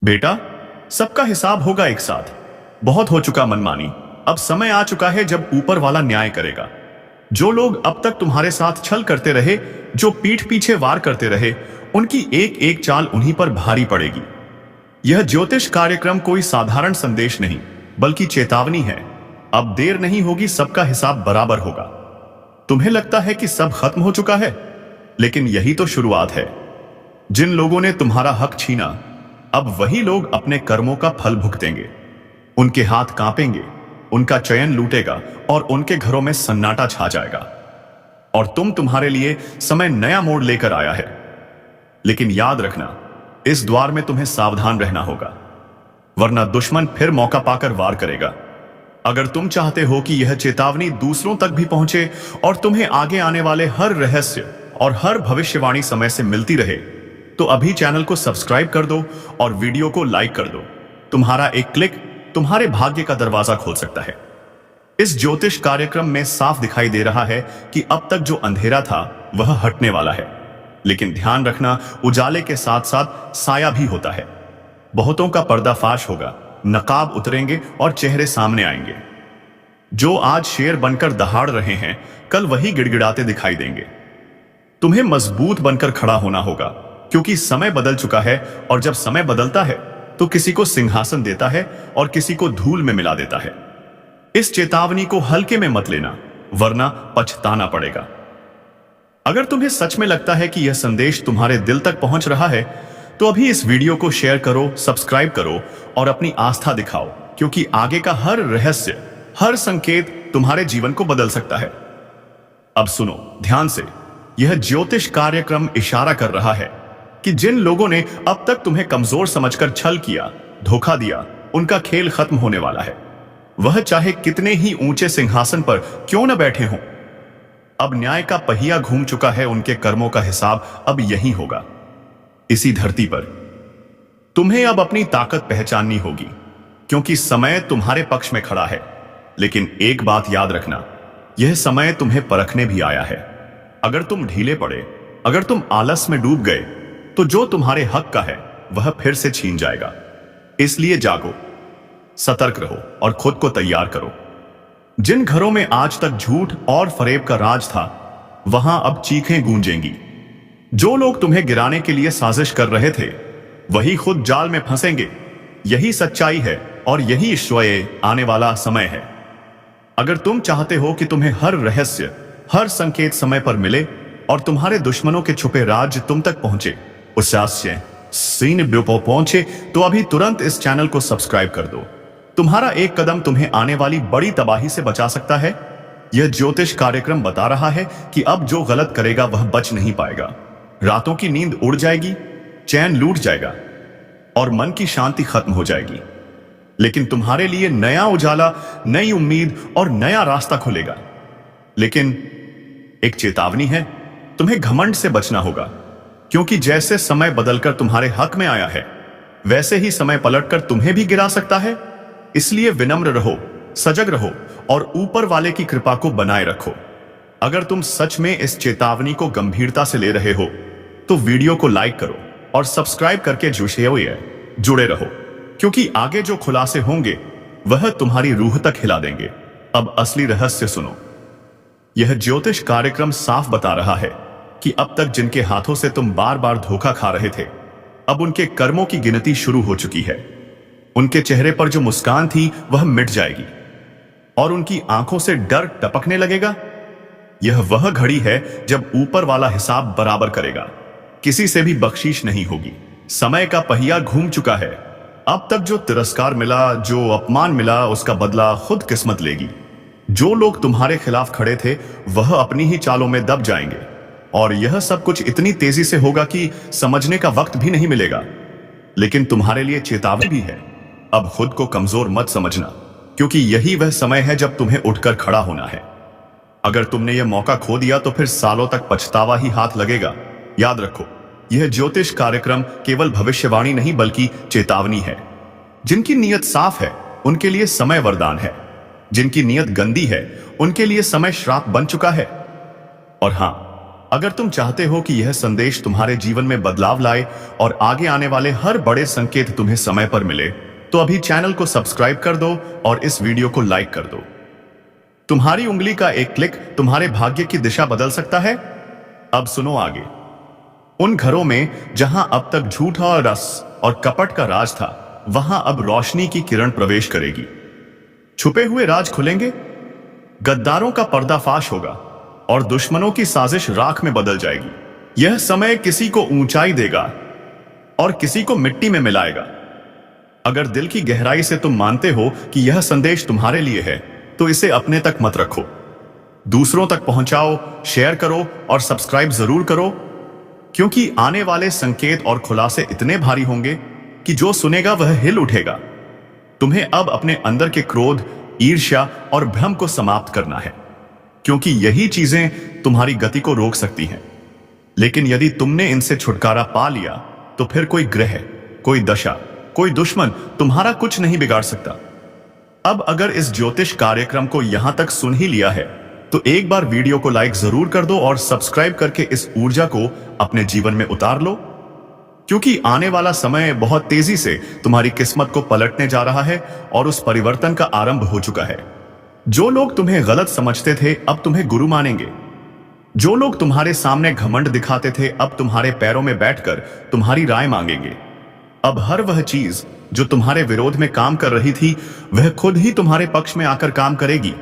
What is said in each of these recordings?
बेटा, सबका हिसाब होगा एक साथ। बहुत हो चुका मनमानी। अब समय आ चुका है जब ऊपर वाला न्याय करेगा। जो लोग अब तक तुम्हारे साथ छल करते रहे, जो पीठ पीछे वार करते रहे, उनकी एक एक चाल उन्हीं पर भारी पड़ेगी। यह ज्योतिष कार्यक्रम कोई साधारण संदेश नहीं, बल्कि चेतावनी है। अब देर नहीं होगी, सबका हिसाब बराबर होगा। तुम्हें लगता है कि सब खत्म हो चुका है, लेकिन यही तो शुरुआत है। जिन लोगों ने तुम्हारा हक छीना, अब वही लोग अपने कर्मों का फल भुगतेंगे। उनके हाथ कांपेंगे, उनका चयन लूटेगा और उनके घरों में सन्नाटा छा जाएगा। और तुम्हारे लिए समय नया मोड़ लेकर आया है। लेकिन याद रखना, इस द्वार में तुम्हें सावधान रहना होगा, वरना दुश्मन फिर मौका पाकर वार करेगा। अगर तुम चाहते हो कि यह चेतावनी दूसरों तक भी पहुंचे और तुम्हें आगे आने वाले हर रहस्य और हर भविष्यवाणी समय से मिलती रहे, तो अभी चैनल को सब्सक्राइब कर दो और वीडियो को लाइक कर दो। तुम्हारा एक क्लिक तुम्हारे भाग्य का दरवाजा खोल सकता है। इस ज्योतिष कार्यक्रम में साफ दिखाई दे रहा है कि अब तक जो अंधेरा था वह हटने वाला है। लेकिन ध्यान रखना, उजाले के साथ साथ साया भी होता है। बहुतों का पर्दाफाश होगा, नकाब उतरेंगे और चेहरे सामने आएंगे। जो आज शेर बनकर दहाड़ रहे हैं, कल वही गिड़गिड़ाते दिखाई देंगे। तुम्हें मजबूत बनकर खड़ा होना होगा, क्योंकि समय बदल चुका है। और जब समय बदलता है तो किसी को सिंहासन देता है और किसी को धूल में मिला देता है। इस चेतावनी को हल्के में मत लेना, वरना पछताना पड़ेगा। अगर तुम्हें सच में लगता है कि यह संदेश तुम्हारे दिल तक पहुंच रहा है, तो अभी इस वीडियो को शेयर करो, सब्सक्राइब करो और अपनी आस्था दिखाओ, क्योंकि आगे का हर रहस्य, हर संकेत तुम्हारे जीवन को बदल सकता है। अब सुनो ध्यान से, यह ज्योतिष कार्यक्रम इशारा कर रहा है कि जिन लोगों ने अब तक तुम्हें कमजोर समझकर छल किया, धोखा दिया, उनका खेल खत्म होने वाला है। वह चाहे कितने ही ऊंचे सिंहासन पर क्यों न बैठे हों। अब न्याय का पहिया घूम चुका है, उनके कर्मों का हिसाब अब यही होगा, इसी धरती पर। तुम्हें अब अपनी ताकत पहचाननी होगी, क्योंकि समय तुम्हारे पक्ष में खड़ा है। लेकिन एक बात याद रखना, यह समय तुम्हें परखने भी आया है। अगर तुम ढीले पड़े, अगर तुम आलस में डूब गए, तो जो तुम्हारे हक का है वह फिर से छीन जाएगा। इसलिए जागो, सतर्क रहो और खुद को तैयार करो। जिन घरों में आज तक झूठ और फरेब का राज था, वहां अब चीखें गूंजेंगी। जो लोग तुम्हें गिराने के लिए साजिश कर रहे थे, वही खुद जाल में फंसेंगे। यही सच्चाई है और यही ईश्वरीय आने वाला समय है। अगर तुम चाहते हो कि तुम्हें हर रहस्य, हर संकेत समय पर मिले और तुम्हारे दुश्मनों के छुपे राज तुम तक पहुंचे, पहुंचे, तो अभी तुरंत इस चैनल को सब्सक्राइब कर दो। तुम्हारा एक कदम तुम्हें आने वाली बड़ी तबाही से बचा सकता है। यह ज्योतिष कार्यक्रम बता रहा है कि अब जो गलत करेगा वह बच नहीं पाएगा। रातों की नींद उड़ जाएगी, चैन लूट जाएगा और मन की शांति खत्म हो जाएगी। लेकिन तुम्हारे लिए नया उजाला, नई उम्मीद और नया रास्ता खुलेगा। लेकिन एक चेतावनी है, तुम्हें घमंड से बचना होगा, क्योंकि जैसे समय बदलकर तुम्हारे हक में आया है, वैसे ही समय पलटकर तुम्हें भी गिरा सकता है। इसलिए विनम्र रहो, सजग रहो और ऊपर वाले की कृपा को बनाए रखो। अगर तुम सच में इस चेतावनी को गंभीरता से ले रहे हो, तो वीडियो को लाइक करो और सब्सक्राइब करके जुड़े रहो, क्योंकि आगे जो खुलासे होंगे वह तुम्हारी रूह तक हिला देंगे। अब असली रहस्य सुनो। यह ज्योतिष कार्यक्रम साफ बता रहा है कि अब तक जिनके हाथों से तुम बार बार धोखा खा रहे थे, अब उनके कर्मों की गिनती शुरू हो चुकी है। उनके चेहरे पर जो मुस्कान थी वह मिट जाएगी और उनकी आंखों से डर टपकने लगेगा। यह वह घड़ी है जब ऊपर वाला हिसाब बराबर करेगा। किसी से भी बख्शीश नहीं होगी। समय का पहिया घूम चुका है। अब तक जो तिरस्कार मिला, जो अपमान मिला, उसका बदला खुद किस्मत लेगी। जो लोग तुम्हारे खिलाफ खड़े थे, वह अपनी ही चालों में दब जाएंगे और यह सब कुछ इतनी तेजी से होगा कि समझने का वक्त भी नहीं मिलेगा। लेकिन तुम्हारे लिए चेतावनी भी है, अब खुद को कमजोर मत समझना, क्योंकि यही वह समय है जब तुम्हें उठकर खड़ा होना है। अगर तुमने यह मौका खो दिया तो फिर सालों तक पछतावा ही हाथ लगेगा। याद रखो, यह ज्योतिष कार्यक्रम केवल भविष्यवाणी नहीं बल्कि चेतावनी है। जिनकी नीयत साफ है उनके लिए समय वरदान है, जिनकी नीयत गंदी है उनके लिए समय श्राप बन चुका है। और हां, अगर तुम चाहते हो कि यह संदेश तुम्हारे जीवन में बदलाव लाए और आगे आने वाले हर बड़े संकेत तुम्हें समय पर मिले, तो अभी चैनल को सब्सक्राइब कर दो और इस वीडियो को लाइक कर दो। तुम्हारी उंगली का एक क्लिक तुम्हारे भाग्य की दिशा बदल सकता है। अब सुनो आगे। उन घरों में जहां अब तक झूठ और रस और कपट का राज था, वहां अब रोशनी की किरण प्रवेश करेगी। छुपे हुए राज खुलेंगे, गद्दारों का पर्दाफाश होगा और दुश्मनों की साजिश राख में बदल जाएगी। यह समय किसी को ऊंचाई देगा और किसी को मिट्टी में मिलाएगा। अगर दिल की गहराई से तुम मानते हो कि यह संदेश तुम्हारे लिए है, तो इसे अपने तक मत रखो, दूसरों तक पहुंचाओ, शेयर करो और सब्सक्राइब जरूर करो, क्योंकि आने वाले संकेत और खुलासे इतने भारी होंगे कि जो सुनेगा वह हिल उठेगा। तुम्हें अब अपने अंदर के क्रोध, ईर्ष्या और भ्रम को समाप्त करना है, क्योंकि यही चीजें तुम्हारी गति को रोक सकती हैं। लेकिन यदि तुमने इनसे छुटकारा पा लिया, तो फिर कोई ग्रह, कोई दशा, कोई दुश्मन तुम्हारा कुछ नहीं बिगाड़ सकता। अब अगर इस ज्योतिष कार्यक्रम को यहां तक सुन ही लिया है, तो एक बार वीडियो को लाइक जरूर कर दो और सब्सक्राइब करके इस ऊर्जा को अपने जीवन में उतार लो, क्योंकि आने वाला समय बहुत तेजी से तुम्हारी किस्मत को पलटने जा रहा है और उस परिवर्तन का आरंभ हो चुका है। जो लोग तुम्हें गलत समझते थे, अब तुम्हें गुरु मानेंगे। जो लोग तुम्हारे सामने घमंड दिखाते थे, अब तुम्हारे पैरों में बैठकर तुम्हारी राय मांगेंगे। अब हर वह चीज जो तुम्हारे विरोध में काम कर रही थी, वह खुद ही तुम्हारे पक्ष में आकर काम करेगी।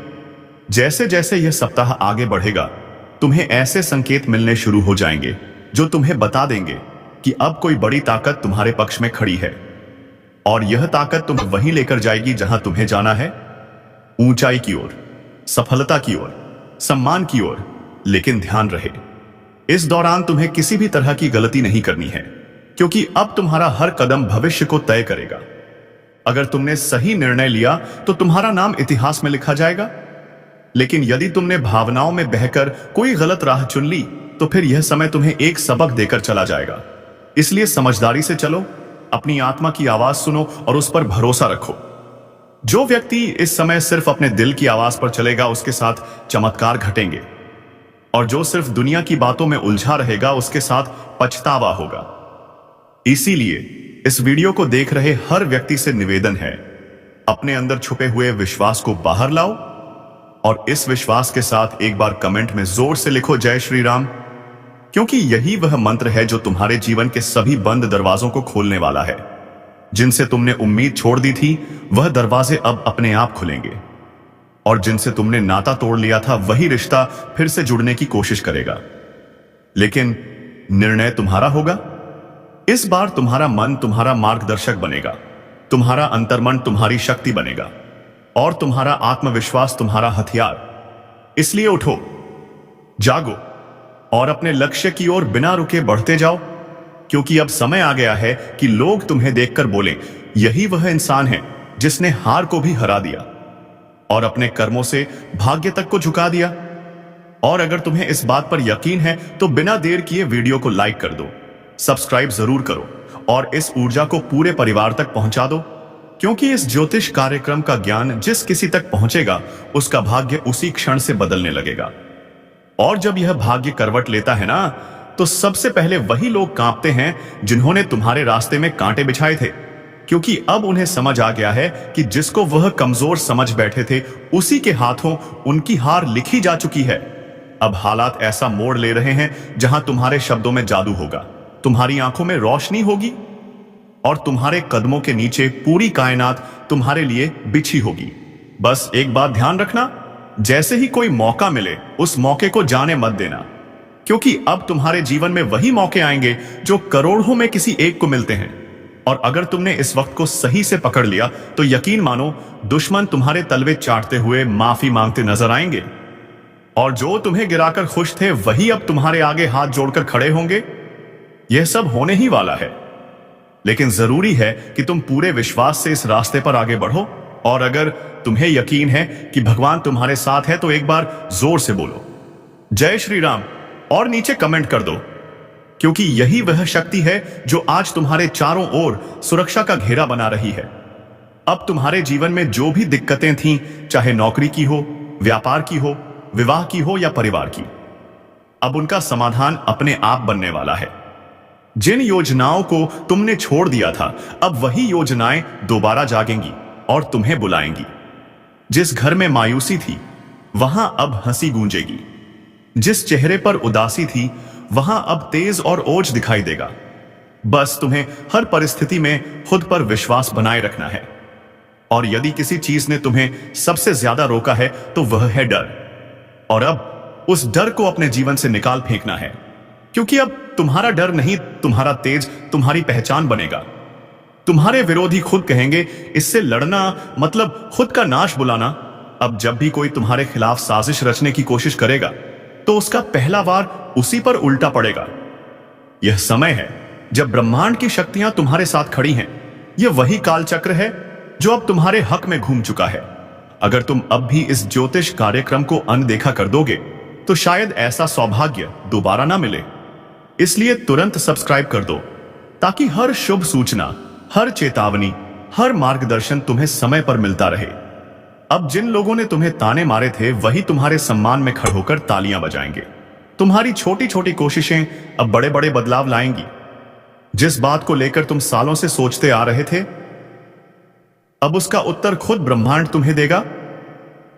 जैसे जैसे यह सप्ताह आगे बढ़ेगा, तुम्हें ऐसे संकेत मिलने शुरू हो जाएंगे जो तुम्हें बता देंगे कि अब कोई बड़ी ताकत तुम्हारे पक्ष में खड़ी है, और यह ताकत तुम्हें वहीं लेकर जाएगी जहां तुम्हें जाना है, ऊंचाई की ओर, सफलता की ओर, सम्मान की ओर। लेकिन ध्यान रहे, इस दौरान तुम्हें किसी भी तरह की गलती नहीं करनी है, क्योंकि अब तुम्हारा हर कदम भविष्य को तय करेगा। अगर तुमने सही निर्णय लिया तो तुम्हारा नाम इतिहास में लिखा जाएगा, लेकिन यदि तुमने भावनाओं में बहकर कोई गलत राह चुन ली, तो फिर यह समय तुम्हें एक सबक देकर चला जाएगा। इसलिए समझदारी से चलो, अपनी आत्मा की आवाज सुनो और उस पर भरोसा रखो। जो व्यक्ति इस समय सिर्फ अपने दिल की आवाज पर चलेगा, उसके साथ चमत्कार घटेंगे, और जो सिर्फ दुनिया की बातों में उलझा रहेगा, उसके साथ पछतावा होगा। इसीलिए इस वीडियो को देख रहे हर व्यक्ति से निवेदन है, अपने अंदर छुपे हुए विश्वास को बाहर लाओ और इस विश्वास के साथ एक बार कमेंट में जोर से लिखो जय श्री राम, क्योंकि यही वह मंत्र है जो तुम्हारे जीवन के सभी बंद दरवाजों को खोलने वाला है। जिनसे तुमने उम्मीद छोड़ दी थी, वह दरवाजे अब अपने आप खुलेंगे, और जिनसे तुमने नाता तोड़ लिया था, वही रिश्ता फिर से जुड़ने की कोशिश करेगा। लेकिन निर्णय तुम्हारा होगा। इस बार तुम्हारा मन तुम्हारा मार्गदर्शक बनेगा, तुम्हारा अंतर्मन तुम्हारी शक्ति बनेगा, और तुम्हारा आत्मविश्वास तुम्हारा हथियार। इसलिए उठो, जागो और अपने लक्ष्य की ओर बिना रुके बढ़ते जाओ, क्योंकि अब समय आ गया है कि लोग तुम्हें देखकर बोलें, यही वह इंसान है जिसने हार को भी हरा दिया और अपने कर्मों से भाग्य तक को झुका दिया। और अगर तुम्हें इस बात पर यकीन है, तो बिना देर किए वीडियो को लाइक कर दो, सब्सक्राइब जरूर करो और इस ऊर्जा को पूरे परिवार तक पहुंचा दो, क्योंकि इस ज्योतिष कार्यक्रम का ज्ञान जिस किसी तक पहुंचेगा, उसका भाग्य उसी क्षण से बदलने लगेगा। और जब यह भाग्य करवट लेता है ना, तो सबसे पहले वही लोग कांपते हैं जिन्होंने तुम्हारे रास्ते में कांटे बिछाए थे, क्योंकि अब उन्हें समझ आ गया है कि जिसको वह कमजोर समझ बैठे थे, उसी के हाथों उनकी हार लिखी जा चुकी है। अब हालात ऐसा मोड़ ले रहे हैं जहां तुम्हारे शब्दों में जादू होगा, तुम्हारी आंखों में रोशनी होगी, और तुम्हारे कदमों के नीचे पूरी कायनात तुम्हारे लिए बिछी होगी। बस एक बात ध्यान रखना, जैसे ही कोई मौका मिले, उस मौके को जाने मत देना, क्योंकि अब तुम्हारे जीवन में वही मौके आएंगे जो करोड़ों में किसी एक को मिलते हैं। और अगर तुमने इस वक्त को सही से पकड़ लिया, तो यकीन मानो, दुश्मन तुम्हारे तलवे चाटते हुए माफी मांगते नजर आएंगे, और जो तुम्हें गिराकर खुश थे, वही अब तुम्हारे आगे हाथ जोड़कर खड़े होंगे। यह सब होने ही वाला है, लेकिन जरूरी है कि तुम पूरे विश्वास से इस रास्ते पर आगे बढ़ो। और अगर तुम्हें यकीन है कि भगवान तुम्हारे साथ है, तो एक बार जोर से बोलो जय श्री राम और नीचे कमेंट कर दो, क्योंकि यही वह शक्ति है जो आज तुम्हारे चारों ओर सुरक्षा का घेरा बना रही है। अब तुम्हारे जीवन में जो भी दिक्कतें थीं, चाहे नौकरी की हो, व्यापार की हो, विवाह की हो या परिवार की, अब उनका समाधान अपने आप बनने वाला है। जिन योजनाओं को तुमने छोड़ दिया था, अब वही योजनाएं दोबारा जागेंगी और तुम्हें बुलाएंगी। जिस घर में मायूसी थी, वहां अब हंसी गूंजेगी। जिस चेहरे पर उदासी थी, वहां अब तेज और ओज दिखाई देगा। बस तुम्हें हर परिस्थिति में खुद पर विश्वास बनाए रखना है। और यदि किसी चीज ने तुम्हें सबसे ज्यादा रोका है, तो वह है डर। और अब उस डर को अपने जीवन से निकाल फेंकना है, क्योंकि अब तुम्हारा डर नहीं, तुम्हारा तेज तुम्हारी पहचान बनेगा। तुम्हारे विरोधी खुद कहेंगे, इससे लड़ना मतलब खुद का नाश बुलाना। अब जब भी कोई तुम्हारे खिलाफ साजिश रचने की कोशिश करेगा, तो उसका पहला वार उसी पर उल्टा पड़ेगा। यह समय है जब ब्रह्मांड की शक्तियां तुम्हारे साथ खड़ी हैं। यह वही कालचक्र है जो अब तुम्हारे हक में घूम चुका है। अगर तुम अब भी इस ज्योतिष कार्यक्रम को अनदेखा कर दोगे, तो शायद ऐसा सौभाग्य दोबारा ना मिले। इसलिए तुरंत सब्सक्राइब कर दो, ताकि हर शुभ सूचना, हर चेतावनी, हर मार्गदर्शन तुम्हें समय पर मिलता रहे। अब जिन लोगों ने तुम्हें ताने मारे थे, वही तुम्हारे सम्मान में खड़े होकर तालियां बजाएंगे। तुम्हारी छोटी छोटी कोशिशें अब बड़े बड़े बदलाव लाएंगी। जिस बात को लेकर तुम सालों से सोचते आ रहे थे, अब उसका उत्तर खुद ब्रह्मांड तुम्हें देगा।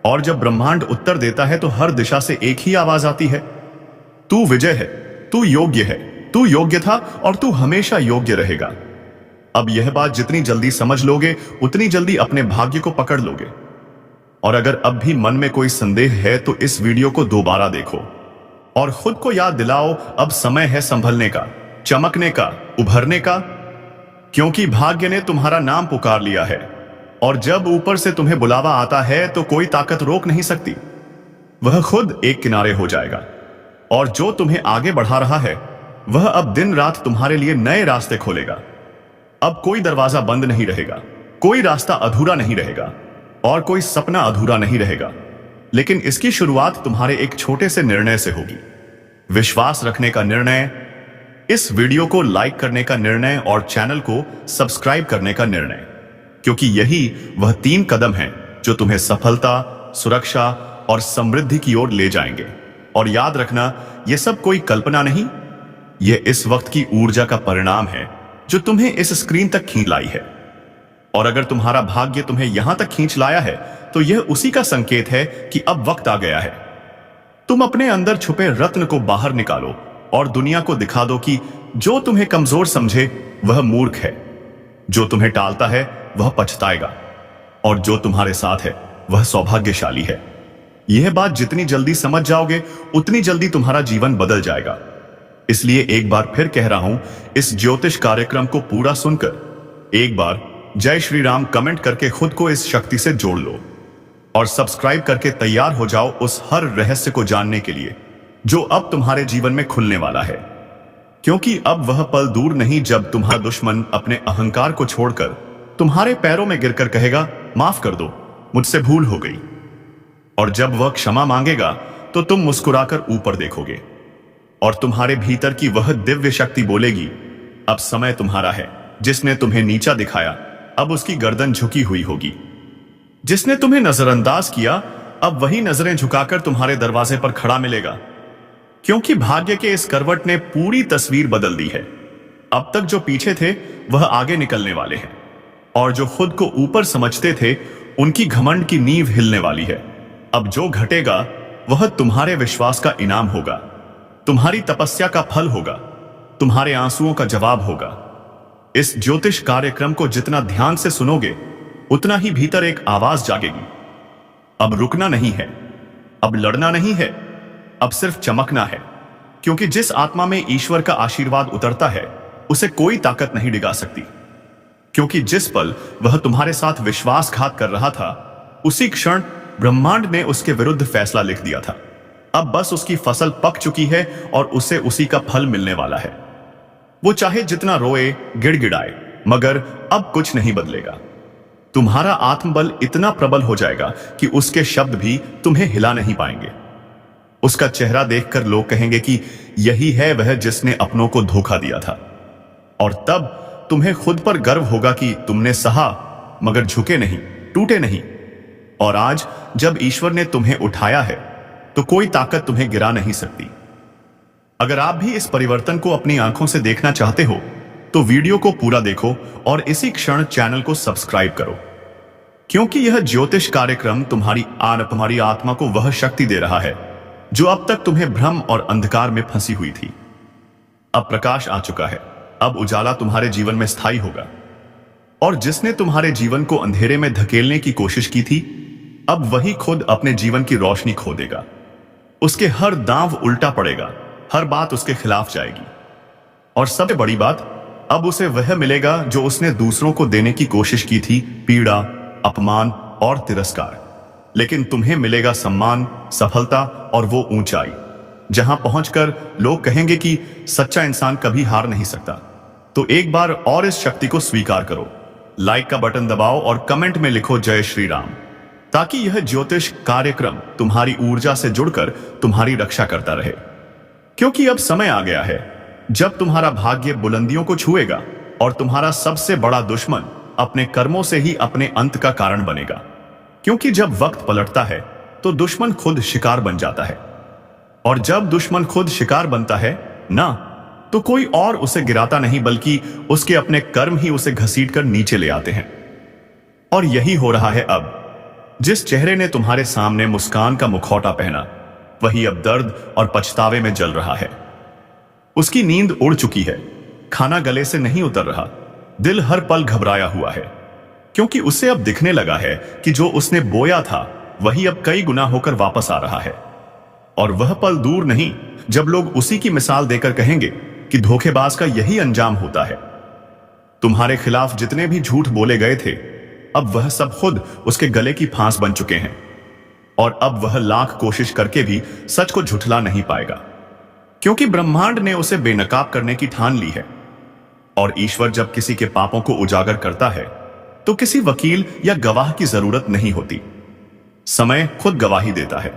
और जब ब्रह्मांड उत्तर देता है, तो हर दिशा से एक ही आवाज आती है, तू विजय है, तू योग्य है, तू योग्य था और तू हमेशा योग्य रहेगा। अब यह बात जितनी जल्दी समझ लोगे, उतनी जल्दी अपने भाग्य को पकड़ लोगे। और अगर अब भी मन में कोई संदेह है, तो इस वीडियो को दोबारा देखो और खुद को याद दिलाओ, अब समय है संभलने का, चमकने का, उभरने का। क्योंकि भाग्य ने तुम्हारा नाम पुकार लिया है, और जब ऊपर से तुम्हें बुलावा आता है, तो कोई ताकत रोक नहीं सकती। वह खुद एक किनारे हो जाएगा, और जो तुम्हें आगे बढ़ा रहा है, वह अब दिन रात तुम्हारे लिए नए रास्ते खोलेगा। अब कोई दरवाजा बंद नहीं रहेगा, कोई रास्ता अधूरा नहीं रहेगा, और कोई सपना अधूरा नहीं रहेगा। लेकिन इसकी शुरुआत तुम्हारे एक छोटे से निर्णय से होगी। विश्वास रखने का निर्णय, इस वीडियो को लाइक करने का निर्णय और चैनल को सब्सक्राइब करने का निर्णय। क्योंकि यही वह 3 कदम हैं जो तुम्हें सफलता, सुरक्षा और समृद्धि की ओर ले जाएंगे। और याद रखना, यह सब कोई कल्पना नहीं, यह इस वक्त की ऊर्जा का परिणाम है जो तुम्हें इस स्क्रीन तक खींच लाई है। और अगर तुम्हारा भाग्य तुम्हें यहां तक खींच लाया है, तो यह उसी का संकेत है कि अब वक्त आ गया है। तुम अपने अंदर छुपे रत्न को बाहर निकालो और दुनिया को दिखा दो कि जो तुम्हें कमजोर समझे, वह मूर्ख है। जो तुम्हें टालता है, वह पछताएगा, और जो तुम्हारे साथ है, वह सौभाग्यशाली है। यह बात जितनी जल्दी समझ जाओगे, उतनी जल्दी तुम्हारा जीवन बदल जाएगा। इसलिए एक बार फिर कह रहा हूं, इस ज्योतिष कार्यक्रम को पूरा सुनकर एक बार जय श्री राम कमेंट करके खुद को इस शक्ति से जोड़ लो, और सब्सक्राइब करके तैयार हो जाओ उस हर रहस्य को जानने के लिए जो अब तुम्हारे जीवन में खुलने वाला है। क्योंकि अब वह पल दूर नहीं जब तुम्हारा दुश्मन अपने अहंकार को छोड़कर तुम्हारे पैरों में गिरकर कहेगा, माफ कर दो, मुझसे भूल हो गई। और जब वह क्षमा मांगेगा, तो तुम मुस्कुराकर ऊपर देखोगे, और तुम्हारे भीतर की वह दिव्य शक्ति बोलेगी, अब समय तुम्हारा है। जिसने तुम्हें नीचा दिखाया, अब उसकी गर्दन झुकी हुई होगी। जिसने तुम्हें नजरअंदाज किया, अब वही नजरें झुकाकर तुम्हारे दरवाजे पर खड़ा मिलेगा। क्योंकि भाग्य के इस करवट ने पूरी तस्वीर बदल दी है। अब तक जो पीछे थे, वह आगे निकलने वाले हैं, और जो खुद को ऊपर समझते थे, उनकी घमंड की नींव हिलने वाली है। अब जो घटेगा, वह तुम्हारे विश्वास का इनाम होगा, तुम्हारी तपस्या का फल होगा, तुम्हारे आंसुओं का जवाब होगा। इस ज्योतिष कार्यक्रम को जितना ध्यान से सुनोगे, उतना ही भीतर एक आवाज जागेगी। अब रुकना नहीं है, अब लड़ना नहीं है, अब सिर्फ चमकना है। क्योंकि जिस आत्मा में ईश्वर का आशीर्वाद उतरता है, उसे कोई ताकत नहीं डिगा सकती। क्योंकि जिस पल वह तुम्हारे साथ विश्वासघात कर रहा था, उसी क्षण ब्रह्मांड ने उसके विरुद्ध फैसला लिख दिया था। अब बस उसकी फसल पक चुकी है और उसे उसी का फल मिलने वाला है। वो चाहे जितना रोए, गिड़गिड़ाए, मगर अब कुछ नहीं बदलेगा। तुम्हारा आत्मबल इतना प्रबल हो जाएगा कि उसके शब्द भी तुम्हें हिला नहीं पाएंगे। उसका चेहरा देखकर लोग कहेंगे कि यही है वह जिसने अपनों को धोखा दिया था। और तब तुम्हें खुद पर गर्व होगा कि तुमने सहा, मगर झुके नहीं, टूटे नहीं। और आज जब ईश्वर ने तुम्हें उठाया है, तो कोई ताकत तुम्हें गिरा नहीं सकती। अगर आप भी इस परिवर्तन को अपनी आंखों से देखना चाहते हो तो वीडियो को पूरा देखो और इसी क्षण चैनल को सब्सक्राइब करो, क्योंकि यह ज्योतिष कार्यक्रम तुम्हारी आत्मा को वह शक्ति दे रहा है जो अब तक तुम्हें भ्रम और अंधकार में फंसी हुई थी। अब प्रकाश आ चुका है, अब उजाला तुम्हारे जीवन में स्थायी होगा, और जिसने तुम्हारे जीवन को अंधेरे में धकेलने की कोशिश की थी, अब वही खुद अपने जीवन की रोशनी खो देगा। उसके हर दांव उल्टा पड़ेगा, हर बात उसके खिलाफ जाएगी, और सबसे बड़ी बात, अब उसे वह मिलेगा जो उसने दूसरों को देने की कोशिश की थी, पीड़ा, अपमान और तिरस्कार। लेकिन तुम्हें मिलेगा सम्मान, सफलता और वो ऊंचाई जहां पहुंचकर लोग कहेंगे कि सच्चा इंसान कभी हार नहीं सकता। तो एक बार और इस शक्ति को स्वीकार करो, लाइक का बटन दबाओ और कमेंट में लिखो जय श्री राम, ताकि यह ज्योतिष कार्यक्रम तुम्हारी ऊर्जा से जुड़कर तुम्हारी रक्षा करता रहे। क्योंकि अब समय आ गया है जब तुम्हारा भाग्य बुलंदियों को छुएगा और तुम्हारा सबसे बड़ा दुश्मन अपने कर्मों से ही अपने अंत का कारण बनेगा। क्योंकि जब वक्त पलटता है तो दुश्मन खुद शिकार बन जाता है, और जब दुश्मन खुद शिकार बनता है ना, तो कोई और उसे गिराता नहीं बल्कि उसके अपने कर्म ही उसे घसीटकर नीचे ले आते हैं। और यही हो रहा है अब। जिस चेहरे ने तुम्हारे सामने मुस्कान का मुखौटा पहना, वही अब दर्द और पछतावे में जल रहा है। उसकी नींद उड़ चुकी है, खाना गले से नहीं उतर रहा, दिल हर पल घबराया हुआ है, क्योंकि उसे अब दिखने लगा है कि जो उसने बोया था वही अब कई गुना होकर वापस आ रहा है। और वह पल दूर नहीं जब लोग उसी की मिसाल देकर कहेंगे कि धोखेबाज का यही अंजाम होता है। तुम्हारे खिलाफ जितने भी झूठ बोले गए थे, अब वह सब खुद उसके गले की फांस बन चुके हैं, और अब वह लाख कोशिश करके भी सच को झुठला नहीं पाएगा, क्योंकि ब्रह्मांड ने उसे बेनकाब करने की ठान ली है। और ईश्वर जब किसी के पापों को उजागर करता है तो किसी वकील या गवाह की जरूरत नहीं होती, समय खुद गवाही देता है।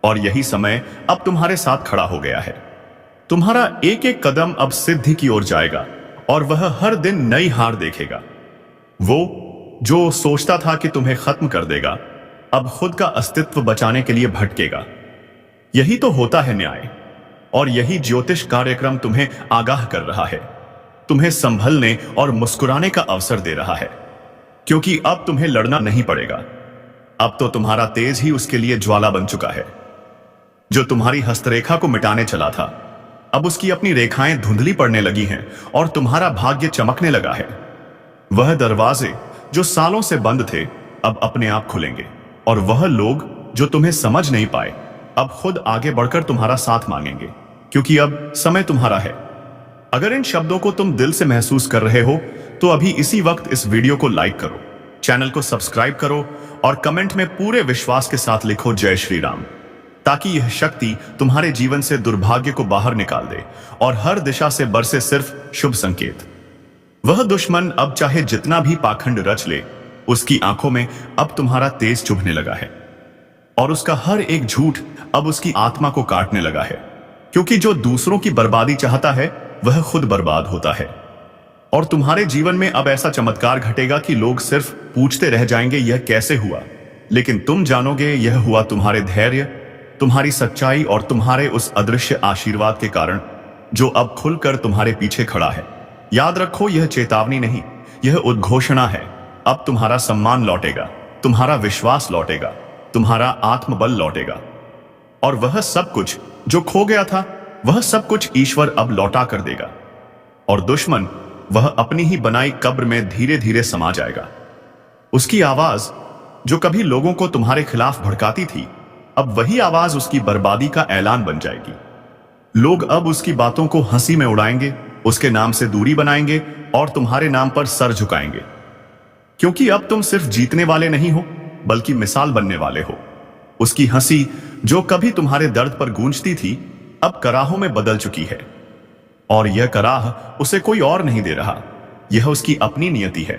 और यही समय अब तुम्हारे साथ खड़ा हो गया है। तुम्हारा एक एक कदम अब सिद्धि की ओर जाएगा, और वह हर दिन नई हार देखेगा। वो जो सोचता था कि तुम्हें खत्म कर देगा, अब खुद का अस्तित्व बचाने के लिए भटकेगा। यही तो होता है न्याय, और यही ज्योतिष कार्यक्रम तुम्हें आगाह कर रहा है, तुम्हें संभलने और मुस्कुराने का अवसर दे रहा है। क्योंकि अब तुम्हें लड़ना नहीं पड़ेगा, अब तो तुम्हारा तेज ही उसके लिए ज्वाला बन चुका है। जो तुम्हारी हस्तरेखा को मिटाने चला था, अब उसकी अपनी रेखाएं धुंधली पड़ने लगी हैं और तुम्हारा भाग्य चमकने लगा है। वह दरवाजे जो सालों से बंद थे, अब अपने आप खुलेंगे, और वह लोग जो तुम्हें समझ नहीं पाए, अब खुद आगे बढ़कर तुम्हारा साथ मांगेंगे, क्योंकि अब समय तुम्हारा है। अगर इन शब्दों को तुम दिल से महसूस कर रहे हो तो अभी इसी वक्त इस वीडियो को लाइक करो, चैनल को सब्सक्राइब करो और कमेंट में पूरे विश्वास के साथ लिखो जय श्री राम, ताकि यह शक्ति तुम्हारे जीवन से दुर्भाग्य को बाहर निकाल दे और हर दिशा से बरसे सिर्फ शुभ संकेत। वह दुश्मन अब चाहे जितना भी पाखंड रच ले, उसकी आंखों में अब तुम्हारा तेज चुभने लगा है, और उसका हर एक झूठ अब उसकी आत्मा को काटने लगा है। क्योंकि जो दूसरों की बर्बादी चाहता है वह खुद बर्बाद होता है। और तुम्हारे जीवन में अब ऐसा चमत्कार घटेगा कि लोग सिर्फ पूछते रह जाएंगे यह कैसे हुआ, लेकिन तुम जानोगे यह हुआ तुम्हारे धैर्य, तुम्हारी सच्चाई और तुम्हारे उस अदृश्य आशीर्वाद के कारण जो अब खुलकर तुम्हारे पीछे खड़ा है। याद रखो, यह चेतावनी नहीं, यह उद्घोषणा है। अब तुम्हारा सम्मान लौटेगा, तुम्हारा विश्वास लौटेगा, तुम्हारा आत्मबल लौटेगा, और वह सब कुछ जो खो गया था, वह सब कुछ ईश्वर अब लौटा कर देगा। और दुश्मन वह अपनी ही बनाई कब्र में धीरे धीरे समा जाएगा। उसकी आवाज जो कभी लोगों को तुम्हारे खिलाफ भड़काती थी, अब वही आवाज उसकी बर्बादी का ऐलान बन जाएगी। लोग अब उसकी बातों को हंसी में उड़ाएंगे, उसके नाम से दूरी बनाएंगे और तुम्हारे नाम पर सर झुकाएंगे। क्योंकि अब तुम सिर्फ जीतने वाले नहीं हो, बल्कि मिसाल बनने वाले हो। उसकी हंसी जो कभी तुम्हारे दर्द पर गूंजती थी, अब कराहों में बदल चुकी है, और यह कराह उसे कोई और नहीं दे रहा। यह उसकी अपनी नियति है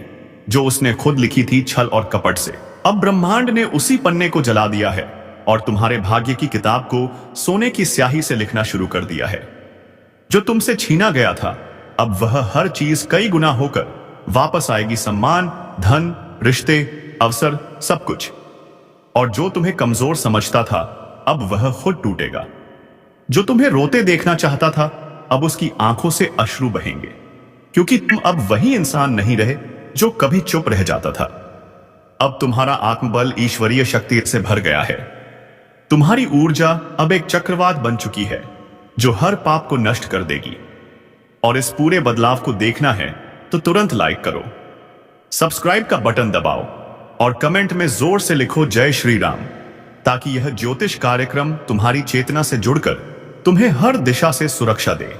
जो उसने खुद लिखी थी छल और कपट से। अब ब्रह्मांड ने उसी पन्ने को जला दिया है और तुम्हारे भाग्य की किताब को सोने की स्याही से लिखना शुरू कर दिया है। जो तुमसे छीना गया था, अब वह हर चीज कई गुना होकर वापस आएगी। सम्मान, धन, रिश्ते, अवसर, सब कुछ। और जो तुम्हें कमजोर समझता था, अब वह खुद टूटेगा। जो तुम्हें रोते देखना चाहता था, अब उसकी आंखों से अश्रु बहेंगे, क्योंकि तुम अब वही इंसान नहीं रहे जो कभी चुप रह जाता था। अब तुम्हारा आत्मबल ईश्वरीय शक्ति से भर गया है। तुम्हारी ऊर्जा अब एक चक्रवात बन चुकी है जो हर पाप को नष्ट कर देगी। और इस पूरे बदलाव को देखना है तो तुरंत लाइक करो, सब्सक्राइब का बटन दबाओ और कमेंट में जोर से लिखो जय श्री राम, ताकि यह ज्योतिष कार्यक्रम तुम्हारी चेतना से जुड़कर तुम्हें हर दिशा से सुरक्षा दे।